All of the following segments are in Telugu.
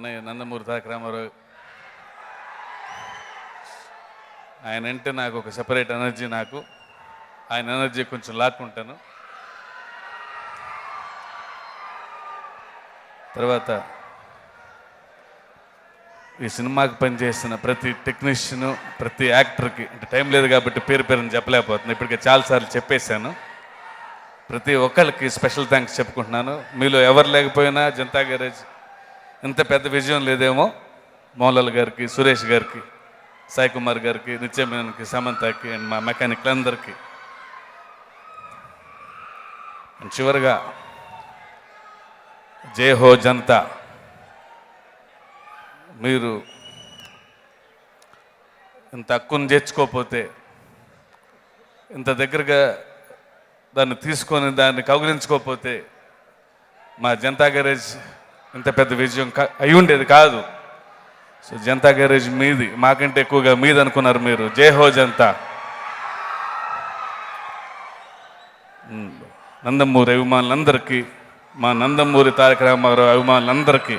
అన్నయ్య నందమూరి తారక రామారావు ఆయన అంటే నాకు ఒక సెపరేట్ ఎనర్జీ. నాకు ఆయన ఎనర్జీ కొంచెం లాక్కుంటాను. తర్వాత ఈ సినిమాకి పనిచేసిన ప్రతి టెక్నీషియను, ప్రతి యాక్టర్కి, అంటే టైం లేదు కాబట్టి పేరు పేరుని చెప్పలేకపోతున్నాను, ఇప్పటికే చాలాసార్లు చెప్పేశాను. ప్రతి ఒక్కరికి స్పెషల్ థ్యాంక్స్ చెప్పుకుంటున్నాను. మీలో ఎవరు లేకపోయినా జనతా గ్యారేజ్ ఇంత పెద్ద విజయం లేదేమో. మోహన్లాల్ గారికి, సురేష్ గారికి, సాయి కుమార్ గారికి, నిత్యమేనన్కి, సమంతకి అండ్ మా మెకానిక్లందరికీ. అండ్ చివరిగా జై హో జనతా. మీరు ఇంత హక్కును చేర్చుకోకపోతే, ఇంత దగ్గరగా దాన్ని తీసుకొని దాన్ని కౌగిలించుకోకపోతే మా జనతా గ్యారేజ్ ఇంత పెద్ద విజయం అయి ఉండేది కాదు. సో జనతా గ్యారేజ్ మీది, మాకంటే ఎక్కువగా మీది అనుకున్నారు మీరు. జై హో జనతా. నందమూరి అభిమానులందరికీ, మా నందమూరి తారక రామారావు అభిమానులందరికీ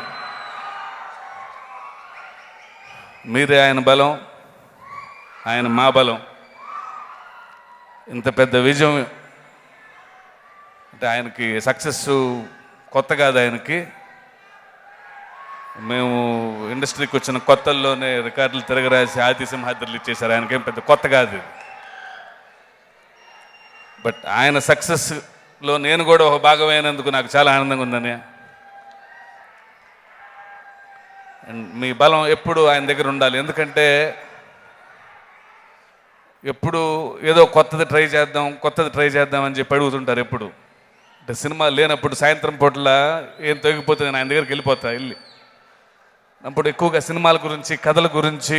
మీరే ఆయన బలం, ఆయన మా బలం. ఇంత పెద్ద విజయం అంటే ఆయనకి సక్సెస్ కొత్త కాదు ఆయనకి. మేము ఇండస్ట్రీకి వచ్చిన కొత్తల్లోనే రికార్డులు తిరగరాసి ఆది సింహాద్రులు ఇచ్చేశారు. ఆయనకేం పెద్ద కొత్త కాదు. బట్ ఆయన సక్సెస్లో నేను కూడా ఒక భాగమైనందుకు నాకు చాలా ఆనందంగా ఉందని. అండ్ మీ బలం ఎప్పుడు ఆయన దగ్గర ఉండాలి. ఎందుకంటే ఎప్పుడు ఏదో కొత్తది ట్రై చేద్దాం అని చెప్పి అడుగుతుంటారు. ఎప్పుడు అంటే సినిమా లేనప్పుడు సాయంత్రం పూటల ఏం తొగిపోతే నేను ఆయన దగ్గరికి వెళ్ళి అప్పుడు ఎక్కువగా సినిమాల గురించి, కథల గురించి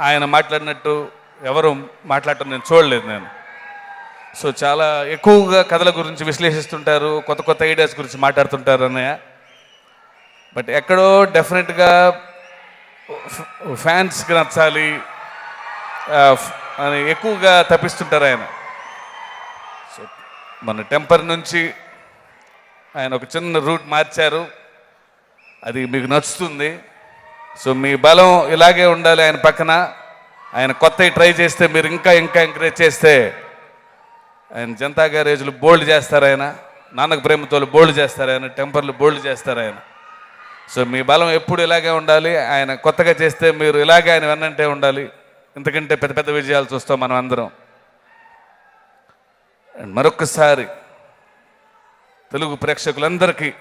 ఆయన మాట్లాడినట్టు ఎవరు మాట్లాడటం నేను చూడలేదు నేను. సో చాలా ఎక్కువగా కథల గురించి విశ్లేషిస్తుంటారు, కొత్త కొత్త ఐడియాస్ గురించి మాట్లాడుతుంటారు అన్నయ్య. బట్ ఎక్కడో డెఫినెట్గా ఫ్యాన్స్కి నచ్చాలి అని ఎక్కువగా తప్పిస్తుంటారు ఆయన. సో మన టెంపర్ నుంచి ఆయన ఒక చిన్న రూట్ మార్చారు, అది మీకు నచ్చుతుంది. సో మీ బలం ఇలాగే ఉండాలి ఆయన పక్కన. ఆయన కొత్తవి ట్రై చేస్తే మీరు ఇంకా ఎంకరేజ్ చేస్తే ఆయన జనతా గ్యారేజ్లు బోల్డ్ చేస్తారు. ఆయన నాన్నకు ప్రేమతో బోల్డ్ చేస్తారు. ఆయన టెంపర్లు బోల్డ్ చేస్తారు ఆయన. సో మీ బలం ఎప్పుడు ఇలాగే ఉండాలి. ఆయన కొత్తగా చేస్తే మీరు ఇలాగే ఆయన వెన్నంటే ఉండాలి. ఎందుకంటే పెద్ద పెద్ద విజయాలు చూస్తాం మనం అందరం. అండ్ మరొక్కసారి తెలుగు ప్రేక్షకులందరికీ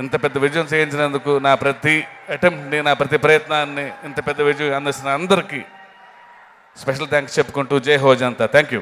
ఇంత పెద్ద విజయం చేయించినందుకు, నా ప్రతి అటెంప్ట్ని, నా ప్రతి ప్రయత్నాన్ని ఇంత పెద్ద విజయం అందిస్తున్న అందరికీ స్పెషల్ థ్యాంక్స్ చెప్పుకుంటూ జై హో జనతా. Thank you.